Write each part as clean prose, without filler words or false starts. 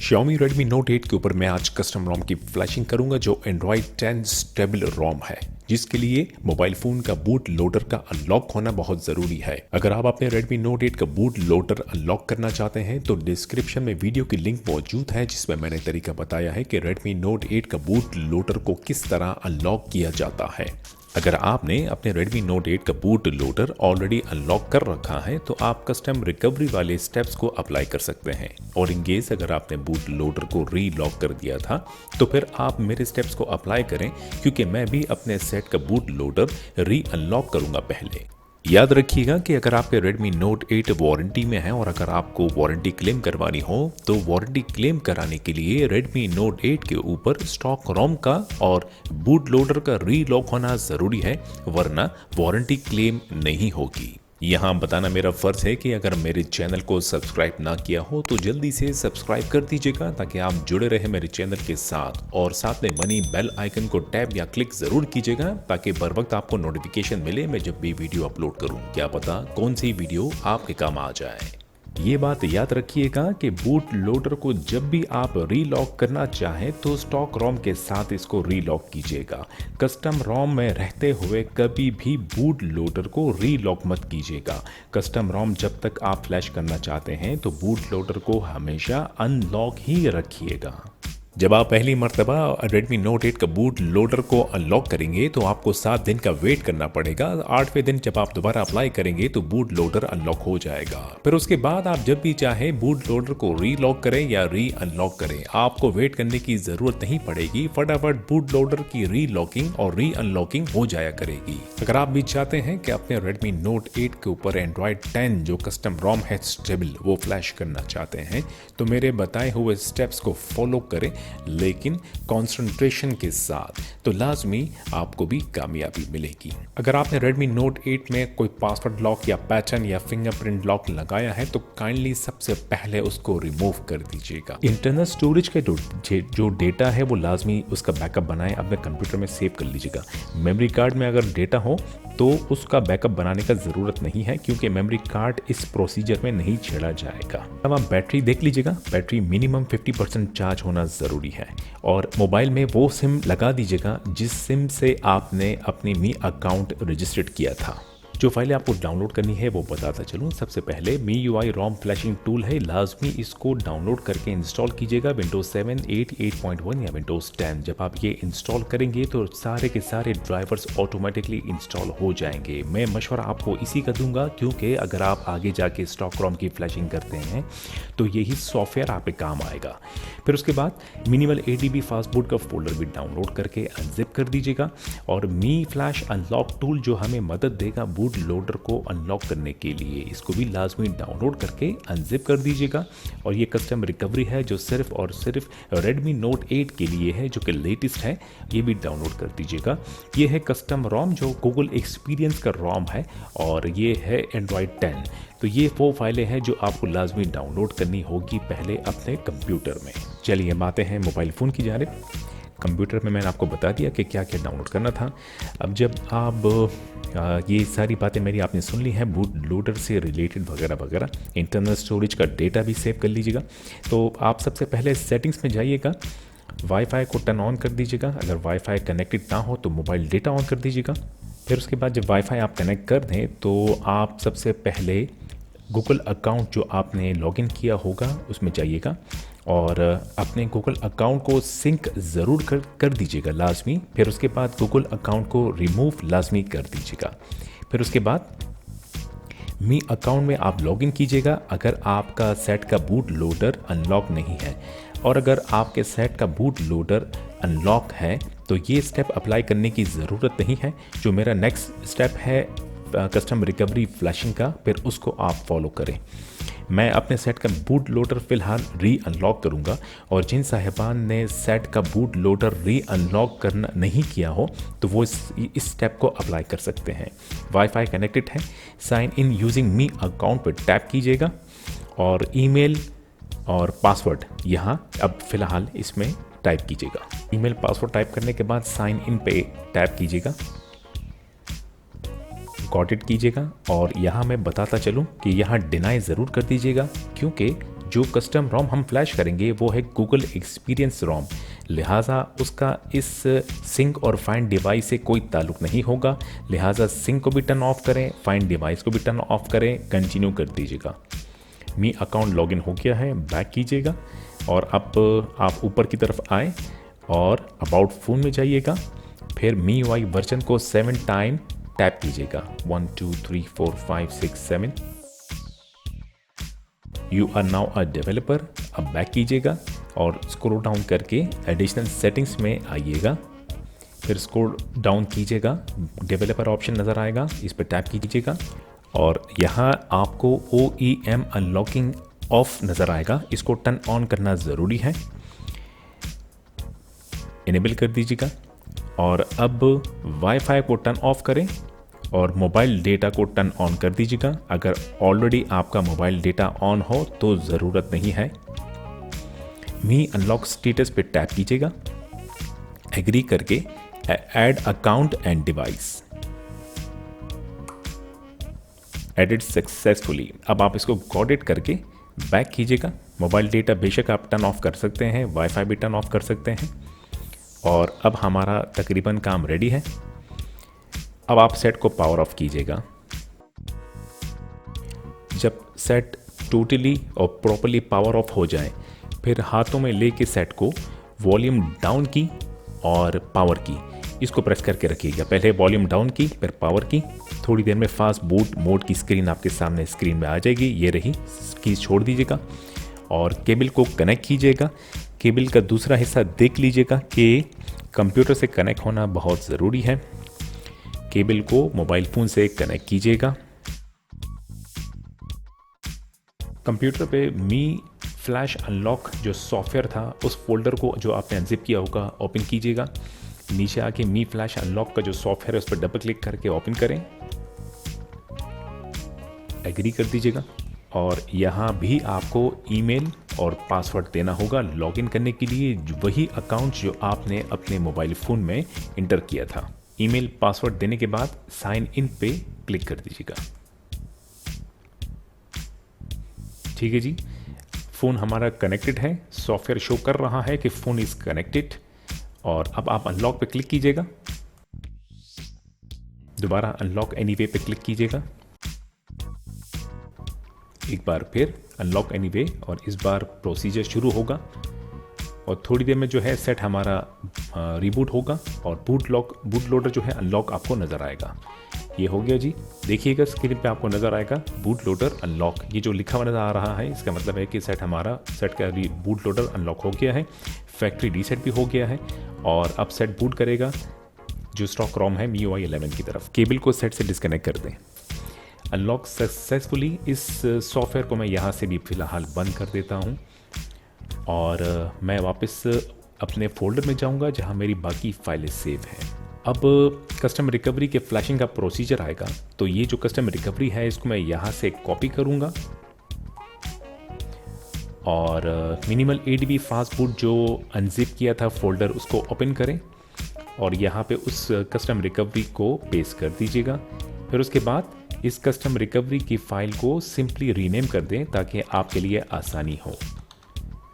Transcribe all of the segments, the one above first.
Xiaomi Redmi Note 8 के ऊपर मैं आज कस्टम रोम की फ्लैशिंग करूंगा जो Android 10 स्टेबल रोम है, जिसके लिए मोबाइल फोन का बूट लोडर का अनलॉक होना बहुत जरूरी है। अगर आप अपने Redmi Note 8 का बूट लोडर अनलॉक करना चाहते हैं तो डिस्क्रिप्शन में वीडियो की लिंक मौजूद है, जिसमें मैंने तरीका बताया है कि Redmi Note 8 का बूट लोडर को किस तरह अनलॉक किया जाता है। अगर आपने अपने Redmi Note 8 का बूट लोडर ऑलरेडी अनलॉक कर रखा है तो आप कस्टम रिकवरी वाले स्टेप्स को अप्लाई कर सकते हैं, और इन केस अगर आपने बूट लोडर को रीलॉक कर दिया था तो फिर आप मेरे स्टेप्स को अप्लाई करें, क्योंकि मैं भी अपने सेट का बूट लोडर री अनलॉक करूंगा पहले। याद रखिएगा कि अगर आपके Redmi Note 8 वारंटी में है और अगर आपको वारंटी क्लेम करवानी हो तो वारंटी क्लेम कराने के लिए Redmi Note 8 के ऊपर स्टॉक रोम का और बूट लोडर का रीलॉक होना ज़रूरी है, वरना वारंटी क्लेम नहीं होगी। यहाँ बताना मेरा फ़र्ज़ है कि अगर मेरे चैनल को सब्सक्राइब ना किया हो तो जल्दी से सब्सक्राइब कर दीजिएगा, ताकि आप जुड़े रहे मेरे चैनल के साथ, और साथ में बनी बेल आइकन को टैप या क्लिक ज़रूर कीजिएगा ताकि बर वक्त आपको नोटिफिकेशन मिले मैं जब भी वीडियो अपलोड करूँ। क्या पता कौन सी वीडियो आपके काम आ जाए। ये बात याद रखिएगा कि बूट लोडर को जब भी आप रीलॉक करना चाहें तो स्टॉक रोम के साथ इसको रीलॉक कीजिएगा। कस्टम रोम में रहते हुए कभी भी बूट लोडर को रीलॉक मत कीजिएगा। कस्टम रोम जब तक आप फ्लैश करना चाहते हैं तो बूट लोडर को हमेशा अनलॉक ही रखिएगा। जब आप पहली मर्तबा Redmi Note 8 का बूट लोडर को अनलॉक करेंगे तो आपको 7 दिन का वेट करना पड़ेगा। 8वें दिन जब आप दोबारा अप्लाई करेंगे तो बूट लोडर अनलॉक हो जाएगा। फिर उसके बाद आप जब भी चाहें बूट लोडर को रीलॉक करें या री अनलॉक करें, आपको वेट करने की ज़रूरत नहीं पड़ेगी। फटाफट बूट लोडर की रीलॉकिंग और री अनलॉकिंग हो जाया करेगी। अगर आप भी चाहते हैं कि अपने Redmi Note 8 के ऊपर Android 10 जो कस्टम रोम है स्टेबल वो फ्लैश करना चाहते हैं तो मेरे बताए हुए स्टेप्स को फॉलो करें, लेकिन कंसंट्रेशन के साथ, तो लाजमी आपको भी कामयाबी मिलेगी। अगर आपने Redmi Note 8 में कोई पासवर्ड लॉक या पैटर्न या फिंगरप्रिंट लॉक लगाया है तो काइंडली सबसे पहले उसको रिमूव कर दीजिएगा। इंटरनल स्टोरेज का जो डेटा है वो लाजमी उसका बैकअप बनाएं, अपने कंप्यूटर में सेव कर लीजिएगा। मेमोरी कार्ड में अगर डेटा हो तो उसका बैकअप बनाने का ज़रूरत नहीं है, क्योंकि मेमोरी कार्ड इस प्रोसीजर में नहीं छेड़ा जाएगा। अब आप बैटरी देख लीजिएगा, बैटरी मिनिमम 50% चार्ज होना ज़रूरी है, और मोबाइल में वो सिम लगा दीजिएगा जिस सिम से आपने अपनी मी अकाउंट रजिस्टर्ड किया था। जो फाइलें आपको डाउनलोड करनी है वो बताता चलूँ। सबसे पहले MIUI रोम फ्लैशिंग टूल है, लाजमी इसको डाउनलोड करके इंस्टॉल कीजिएगा। विंडोज 7, 8, 8.1 या विंडोज 10 जब आप ये इंस्टॉल करेंगे तो सारे के सारे ड्राइवर्स ऑटोमेटिकली इंस्टॉल हो जाएंगे। मैं मशवरा आपको इसी का दूंगा, क्योंकि अगर आप आगे जाके स्टॉक रोम की फ्लैशिंग करते हैं तो यही सॉफ्टवेयर आप पे काम आएगा। फिर उसके बाद मिनिमल ADB फास्ट बूट का फोल्डर भी डाउनलोड करके अनजिप कर दीजिएगा, और मी फ्लैश अनलॉक टूल जो हमें मदद देगा बूट लोडर को अनलॉक करने के लिए, इसको भी लाजमी डाउनलोड करके अनजिप कर दीजिएगा। और ये कस्टम रिकवरी है जो सिर्फ और सिर्फ Redmi Note 8 के लिए है, जो कि लेटेस्ट है, ये भी डाउनलोड कर दीजिएगा। ये है कस्टम रोम जो गूगल एक्सपीरियंस का रोम है, और ये है Android 10। तो ये वो फाइलें हैं जो आपको लाजमी डाउनलोड करनी होगी पहले अपने कंप्यूटर में। चलिए हम आते हैं मोबाइल फ़ोन की जानिब। कंप्यूटर में मैंने आपको बता दिया कि क्या क्या डाउनलोड करना था। अब जब आप ये सारी बातें मेरी आपने सुन ली हैं, बूट लोडर से रिलेटेड वगैरह वगैरह, इंटरनल स्टोरेज का डेटा भी सेव कर लीजिएगा। तो आप सबसे पहले सेटिंग्स में जाइएगा, वाईफाई को टर्न ऑन कर दीजिएगा। अगर वाईफाई कनेक्टेड ना हो तो मोबाइल डेटा ऑन कर दीजिएगा। फिर उसके बाद जब वाईफाई आप कनेक्ट कर दें तो आप सबसे पहले गूगल अकाउंट जो आपने लॉगिन किया होगा उसमें जाइएगा, और अपने गूगल अकाउंट को सिंक ज़रूर कर दीजिएगा लाजमी। फिर उसके बाद गूगल अकाउंट को रिमूव लाजमी कर दीजिएगा। फिर उसके बाद मी अकाउंट में आप लॉगिन कीजिएगा अगर आपका सेट का बूट लोडर अनलॉक नहीं है, और अगर आपके सेट का बूट लोडर अनलॉक है तो ये स्टेप अप्लाई करने की ज़रूरत नहीं है। जो मेरा नेक्स्ट स्टेप है कस्टम रिकवरी फ्लैशिंग का, फिर उसको आप फॉलो करें। मैं अपने सेट का बूट लोडर फ़िलहाल री अनलॉक करूंगा, और जिन साहिबान ने सेट का बूट लोडर री अनलॉक करना नहीं किया हो तो वो इस स्टेप को अप्लाई कर सकते हैं। वाईफाई कनेक्टेड है, sign in using Mi account पर टैप कीजिएगा, और ईमेल और पासवर्ड यहाँ अब फ़िलहाल इसमें टाइप कीजिएगा। ईमेल पासवर्ड टाइप करने के बाद साइन इन पे टैप कीजिएगा, गॉट इट कीजिएगा। और यहाँ मैं बताता चलूँ कि यहाँ डिनाई ज़रूर कर दीजिएगा, क्योंकि जो कस्टम रोम हम फ्लैश करेंगे वो है गूगल एक्सपीरियंस रोम, लिहाजा उसका इस सिंक और फाइंड डिवाइस से कोई ताल्लुक नहीं होगा। लिहाजा सिंक को भी टर्न ऑफ करें, फाइंड डिवाइस को भी टर्न ऑफ करें, कंटिन्यू कर दीजिएगा। मी अकाउंट लॉगिन हो गया है, बैक कीजिएगा और अब आप ऊपर की तरफ आए और अबाउट फ़ोन में जाइएगा। फिर मी UI वर्जन को 7 टाइम टैप कीजिएगा, 1 2 3 4 5 6 7। You are now a developer. अब बैक कीजिएगा और स्क्रॉल डाउन करके एडिशनल सेटिंग्स में आइएगा। फिर स्क्रॉल डाउन कीजिएगा, डेवलपर ऑप्शन नज़र आएगा, इस पर टैप कीजिएगा और यहाँ आपको OEM अनलॉकिंग ऑफ नज़र आएगा, इसको टर्न ऑन करना ज़रूरी है, इनेबल कर दीजिएगा। और अब वाईफाई को टर्न ऑफ करें और मोबाइल डेटा को टर्न ऑन कर दीजिएगा। अगर ऑलरेडी आपका मोबाइल डेटा ऑन हो तो ज़रूरत नहीं है। मी अनलॉक स्टेटस पे टैप कीजिएगा, एग्री करके add account and device, edit successfully. अब आप इसको गॉट इट करके बैक कीजिएगा। मोबाइल डेटा बेशक आप टर्न ऑफ कर सकते हैं, वाईफाई भी टर्न ऑफ कर सकते हैं। और अब हमारा तकरीबन काम रेडी है। अब आप सेट को पावर ऑफ कीजिएगा। जब सेट टोटली और प्रॉपर्ली पावर ऑफ हो जाए, फिर हाथों में लेके सेट को वॉल्यूम डाउन की और पावर की, इसको प्रेस करके रखिएगा। पहले वॉल्यूम डाउन की, फिर पावर की। थोड़ी देर में फास्ट बूट मोड की स्क्रीन आपके सामने स्क्रीन में आ जाएगी। ये रही, कीज छोड़ दीजिएगा और केबल को कनेक्ट कीजिएगा। केबल का दूसरा हिस्सा देख लीजिएगा कि कंप्यूटर से कनेक्ट होना बहुत ज़रूरी है। केबल को मोबाइल फ़ोन से कनेक्ट कीजिएगा। कंप्यूटर पे मी फ्लैश अनलॉक जो सॉफ्टवेयर था, उस फोल्डर को जो आपने अनजिप किया होगा ओपन कीजिएगा। नीचे आके मी फ्लैश अनलॉक का जो सॉफ्टवेयर है उस पर डबल क्लिक करके ओपन करें, एग्री कर दीजिएगा। और यहाँ भी आपको ईमेल और पासवर्ड देना होगा लॉगिन करने के लिए, वही अकाउंट जो आपने अपने मोबाइल फ़ोन में इंटर किया था। ईमेल पासवर्ड देने के बाद साइन इन पे क्लिक कर दीजिएगा। ठीक है जी, फ़ोन हमारा कनेक्टेड है, सॉफ्टवेयर शो कर रहा है कि फ़ोन इज़ कनेक्टेड। और अब आप अनलॉक पे क्लिक कीजिएगा, दोबारा अनलॉक एनीवे पे क्लिक कीजिएगा, एक बार फिर अनलॉक एनीवे, और इस बार प्रोसीजर शुरू होगा और थोड़ी देर में जो है सेट हमारा रिबूट होगा और बूट लोडर जो है अनलॉक आपको नज़र आएगा। ये हो गया जी, देखिएगा स्क्रीन पे आपको नज़र आएगा बूट लोडर अनलॉक। ये जो लिखा हुआ नज़र आ रहा है इसका मतलब है कि सेट का बूट लोडर अनलॉक हो गया है, फैक्ट्री रीसेट भी हो गया है और अब सेट बूट करेगा जो स्टॉक रोम है MIUI 11 की तरफ। केबल को सेट से डिस्कनेक्ट कर दें। Unlock successfully. इस सॉफ्टवेयर को मैं यहाँ से भी फ़िलहाल बंद कर देता हूँ और मैं वापस अपने फोल्डर में जाऊँगा जहाँ मेरी बाकी फाइलें सेव हैं। अब कस्टम रिकवरी के फ्लैशिंग का प्रोसीजर आएगा, तो ये जो कस्टम रिकवरी है इसको मैं यहाँ से कॉपी करूँगा और मिनिमल ADB फास्ट बूट जो अनजिप किया था फोल्डर उसको ओपन करें और यहाँ पे उस कस्टम रिकवरी को पेस्ट कर दीजिएगा। फिर उसके बाद इस कस्टम रिकवरी की फ़ाइल को सिंपली रीनेम कर दें ताकि आपके लिए आसानी हो।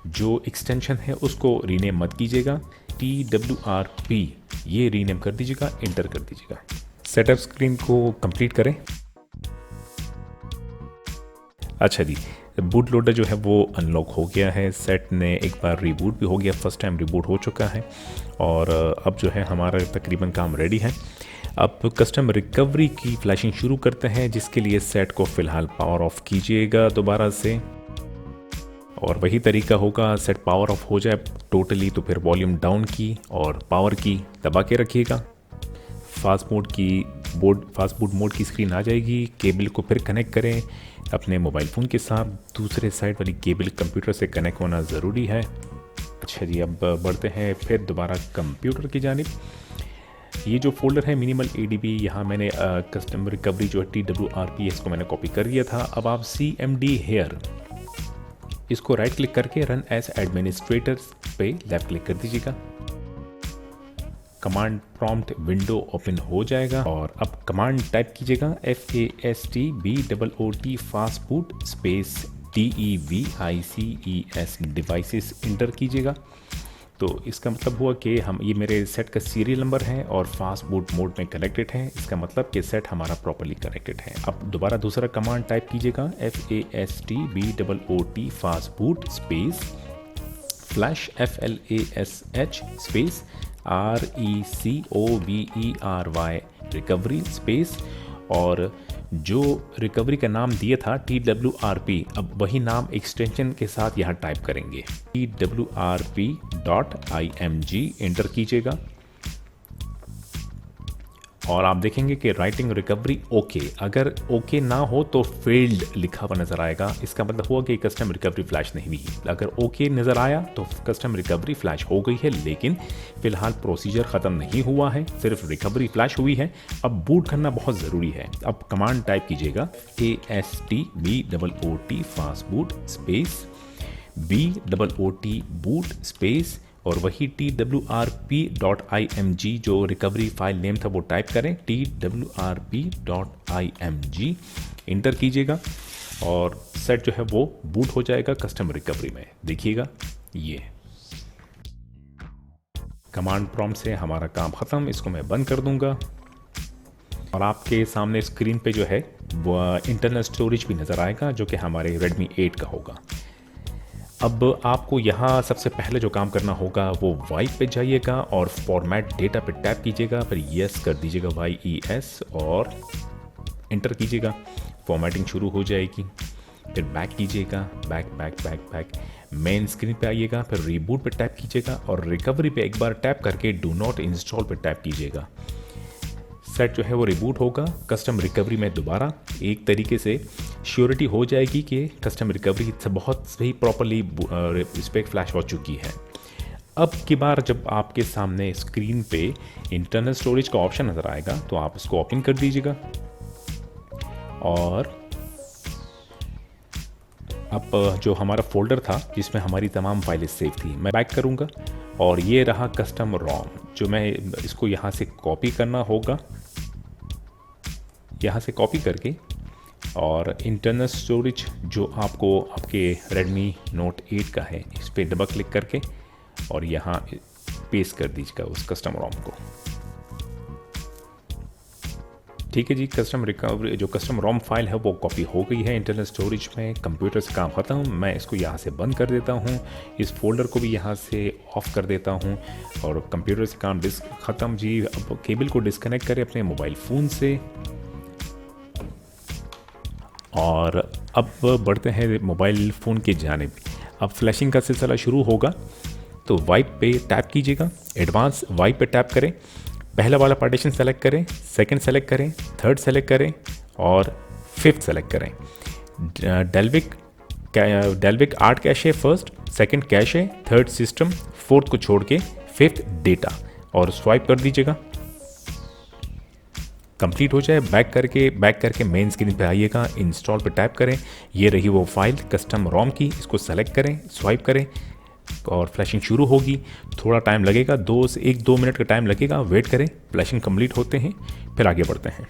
जो एक्सटेंशन है उसको रीनेम मत कीजिएगा, TWRP ये रीनेम कर दीजिएगा, इंटर कर दीजिएगा। सेटअप स्क्रीन को कंप्लीट करें। अच्छा जी, बूट लोडर जो है वो अनलॉक हो गया है, सेट ने एक बार रिबूट भी हो गया, फर्स्ट टाइम रिबूट हो चुका है और अब जो है हमारा तकरीबन काम रेडी है। अब कस्टम रिकवरी की फ्लैशिंग शुरू करते हैं, जिसके लिए सेट को फ़िलहाल पावर ऑफ कीजिएगा दोबारा से और वही तरीका होगा, सेट पावर ऑफ हो जाए टोटली तो फिर वॉल्यूम डाउन की और पावर की दबा के रखिएगा। फास्ट बूट मोड की स्क्रीन आ जाएगी। केबल को फिर कनेक्ट करें अपने मोबाइल फ़ोन के साथ, दूसरे साइड वाली केबल कंप्यूटर से कनेक्ट होना ज़रूरी है। अच्छा जी, अब बढ़ते हैं फिर दोबारा कंप्यूटर की जानिब। ये जो फोल्डर है मिनिमल ADB, यहाँ मैंने कस्टम रिकवरी जो है TWRP इसको मैंने कॉपी कर लिया था। अब आप CMD हेयर इसको राइट क्लिक करके रन एज एडमिनिस्ट्रेटर पे लेफ्ट क्लिक कर दीजिएगा। कमांड प्रॉम्प्ट विंडो ओपन हो जाएगा और अब कमांड टाइप कीजिएगा FASTBOOT fast boot space DEVICES devices inter कीजिएगा। तो इसका मतलब हुआ कि हम ये मेरे सेट का सीरियल नंबर है और फास्ट बूट मोड में कनेक्टेड है। इसका मतलब कि सेट हमारा प्रॉपर्ली कनेक्टेड है। अब दोबारा दूसरा कमांड टाइप कीजिएगा, FASTBOOT fast boot space flash FLASH space RECOVERY recovery space, और जो रिकवरी का नाम दिया था TWRP, अब वही नाम एक्सटेंशन के साथ यहाँ टाइप करेंगे, TWRP.img इंटर कीजिएगा। और आप देखेंगे कि राइटिंग रिकवरी ओके, अगर ओके ना हो तो फेल्ड लिखा हुआ नज़र आएगा। इसका मतलब हुआ कि कस्टम रिकवरी फ्लैश नहीं हुई। अगर ओके नज़र आया तो कस्टम रिकवरी फ्लैश हो गई है, लेकिन फिलहाल प्रोसीजर ख़त्म नहीं हुआ है, सिर्फ रिकवरी फ्लैश हुई है। अब बूट करना बहुत ज़रूरी है। अब कमांड टाइप कीजिएगा, FASTBOOT fast boot space BOOT boot space और वही TWRP.img जो रिकवरी फाइल नेम था वो टाइप करें, TWRP.img इंटर कीजिएगा और सेट जो है वो बूट हो जाएगा कस्टम रिकवरी में। देखिएगा, ये कमांड प्रॉम्प्ट से हमारा काम ख़त्म। इसको मैं बंद कर दूंगा और आपके सामने स्क्रीन पे जो है वो इंटरनल स्टोरेज भी नज़र आएगा, जो कि हमारे Redmi 8 का होगा। अब आपको यहाँ सबसे पहले जो काम करना होगा वो वाइप पे जाइएगा और फॉर्मेट डेटा पे टैप कीजिएगा, फिर यस कर दीजिएगा YES और इंटर कीजिएगा। फॉर्मेटिंग शुरू हो जाएगी। फिर बैक कीजिएगा, बैक मेन स्क्रीन पे आइएगा, फिर रीबूट पे टैप कीजिएगा और रिकवरी पे एक बार टैप करके डू नॉट इंस्टॉल पे टैप कीजिएगा। सेट जो है वो रिबूट होगा। कस्टम रिकवरी में दोबारा एक तरीके से श्योरिटी हो जाएगी कि कस्टम रिकवरी बहुत सही प्रॉपरली स्पेक फ्लैश हो चुकी है। अब की बार जब आपके सामने स्क्रीन पे इंटरनल स्टोरेज का ऑप्शन नज़र आएगा तो आप इसको ओपन कर दीजिएगा और अब जो हमारा फोल्डर था जिसमें हमारी तमाम फाइलें सेव थी, मैं बैक करूँगा और ये रहा कस्टम रोम, जो मैं इसको यहाँ से कॉपी करना होगा, यहाँ से कॉपी करके और इंटरनल स्टोरेज जो आपको आपके Redmi Note 8 का है इस पर डबल क्लिक करके और यहाँ पेस्ट कर दीजिएगा उस कस्टम रोम को। ठीक है जी, कस्टम रिकवरी जो कस्टम रोम फाइल है वो कॉपी हो गई है इंटरनल स्टोरेज में। कंप्यूटर से काम ख़त्म। मैं इसको यहाँ से बंद कर देता हूँ, इस फोल्डर को भी यहाँ से ऑफ कर देता हूँ और कंप्यूटर से काम ख़त्म जी। अब केबल को डिस्कनेक्ट करें अपने मोबाइल फ़ोन से और अब बढ़ते हैं मोबाइल फ़ोन की जानिब। अब फ्लैशिंग का सिलसिला शुरू होगा तो वाइप पे टैप कीजिएगा, एडवांस वाइप पे टैप करें, पहला वाला पार्टीशन सेलेक्ट करें, सेकंड सेलेक्ट करें, थर्ड सेलेक्ट करें और फिफ्थ सेलेक्ट करें। Dalvik ART cache first, second cache, third system, fourth को छोड़ के फिफ्थ डेटा और स्वाइप कर दीजिएगा। कंप्लीट हो जाए बैक करके मेन स्क्रीन पे आइएगा, इंस्टॉल पे टैप करें। ये रही वो फाइल कस्टम रोम की, इसको सेलेक्ट करें, स्वाइप करें और फ्लैशिंग शुरू होगी। थोड़ा टाइम लगेगा, 1-2 मिनट का टाइम लगेगा, वेट करें। फ्लैशिंग कंप्लीट होते हैं फिर आगे बढ़ते हैं।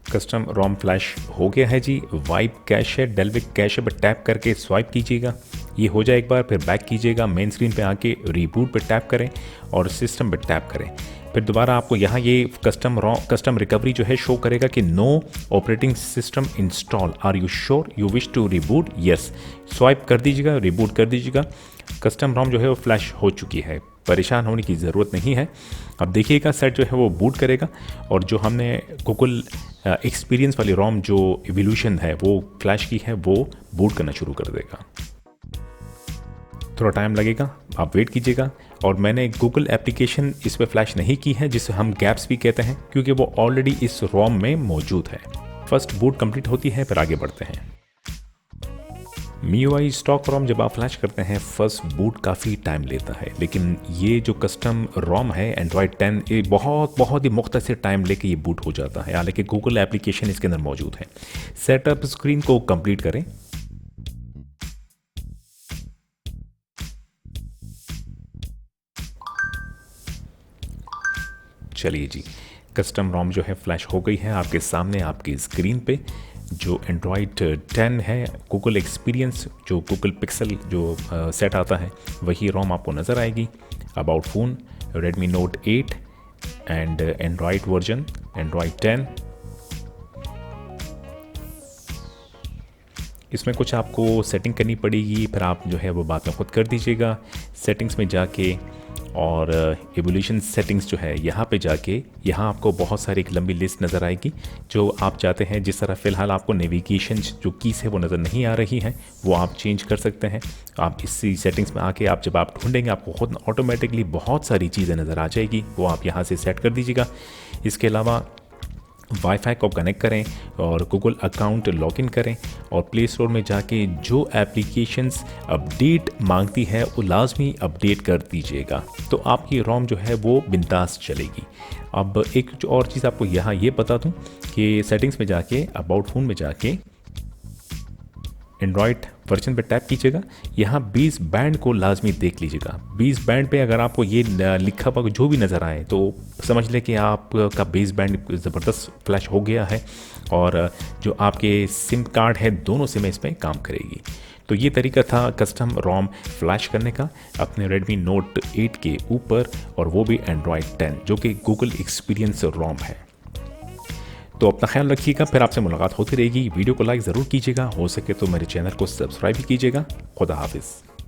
कस्टम रोम फ्लैश हो गया है जी। वाइप कैश है, डेल्विक कैश पर टैप करके स्वाइप कीजिएगा, ये हो जाए एक बार। फिर बैक कीजिएगा, मेन स्क्रीन पे आके रीबूट पे टैप करें और सिस्टम पे टैप करें। फिर दोबारा आपको यहाँ ये कस्टम रिकवरी जो है शो करेगा कि no operating system install, are you sure you wish to reboot, yes. Swipe कर दीजिएगा, रिबूट कर दीजिएगा। कस्टम रोम जो है वो फ्लैश हो चुकी है, परेशान होने की ज़रूरत नहीं है। अब देखिएगा सेट जो है वो बूट करेगा और जो हमने गूगल एक्सपीरियंस वाली रोम जो एवोल्यूशन है वो फ्लैश की है वो बूट करना शुरू कर देगा। थोड़ा टाइम लगेगा, आप वेट कीजिएगा। और मैंने गूगल एप्लीकेशन इस पर फ्लैश नहीं की है, जिसे हम गैप्स भी कहते हैं, क्योंकि वो ऑलरेडी इस रोम में मौजूद है। फर्स्ट बूट कंप्लीट होती है फिर आगे बढ़ते हैं। MIUI स्टॉक रोम जब आप फ्लैश करते हैं फर्स्ट बूट काफ़ी टाइम लेता है, लेकिन ये जो कस्टम रोम है Android 10 ये बहुत ही मुख्तसर टाइम लेके ये बूट हो जाता है, हालांकि गूगल एप्लीकेशन इसके अंदर मौजूद है। सेटअप स्क्रीन को कंप्लीट करें। चलिए जी, कस्टम रोम जो है फ्लैश हो गई है आपके सामने आपकी स्क्रीन पे। जो एंड्रॉयड 10 है गूगल एक्सपीरियंस, जो गूगल पिक्सल जो सेट आता है वही रोम आपको नज़र आएगी। About phone Redmi note 8 and Android version Android 10। इसमें कुछ आपको सेटिंग करनी पड़ेगी, फिर आप जो है वो बाद में खुद कर दीजिएगा। सेटिंग्स में जाके और एवोल्यूशन सेटिंग्स जो है यहाँ पे जाके यहाँ आपको बहुत सारी एक लंबी लिस्ट नज़र आएगी जो आप चाहते हैं। जिस तरह फ़िलहाल आपको नेविगेशन जो कीज़ है वो नज़र नहीं आ रही हैं, वो आप चेंज कर सकते हैं। आप इसी सेटिंग्स में आके आप जब आप ढूंढेंगे आपको खुद ऑटोमेटिकली बहुत सारी चीज़ें नज़र आ जाएगी, वो आप यहाँ से सेट कर दीजिएगा। इसके अलावा वाईफाई को कनेक्ट करें और गूगल अकाउंट लॉगिन करें और प्ले स्टोर में जाके जो एप्लीकेशंस अपडेट मांगती है वो लाजमी अपडेट कर दीजिएगा, तो आपकी रोम जो है वो बिंदास चलेगी। अब एक जो और चीज़ आपको यहाँ ये बता दूँ कि सेटिंग्स में जाके अबाउट फ़ोन में जाके एंड्रॉयड वर्जन पे टैप कीजिएगा। यहाँ 20 बैंड को लाजमी देख लीजिएगा। 20 बैंड पे अगर आपको ये लिखा हुआ जो भी नज़र आए तो समझ लें कि आपका 20 बैंड ज़बरदस्त फ्लैश हो गया है और जो आपके सिम कार्ड है दोनों सिम इसमें काम करेगी। तो ये तरीका था कस्टम रोम फ्लैश करने का अपने रेडमी नोट 8 के ऊपर, और वो भी एंड्रॉयड 10 जो कि गूगल एक्सपीरियंस रोम है। तो अपना ख्याल रखिएगा, फिर आपसे मुलाकात होती रहेगी। वीडियो को लाइक ज़रूर कीजिएगा, हो सके तो मेरे चैनल को सब्सक्राइब भी कीजिएगा। खुदा हाफिज़।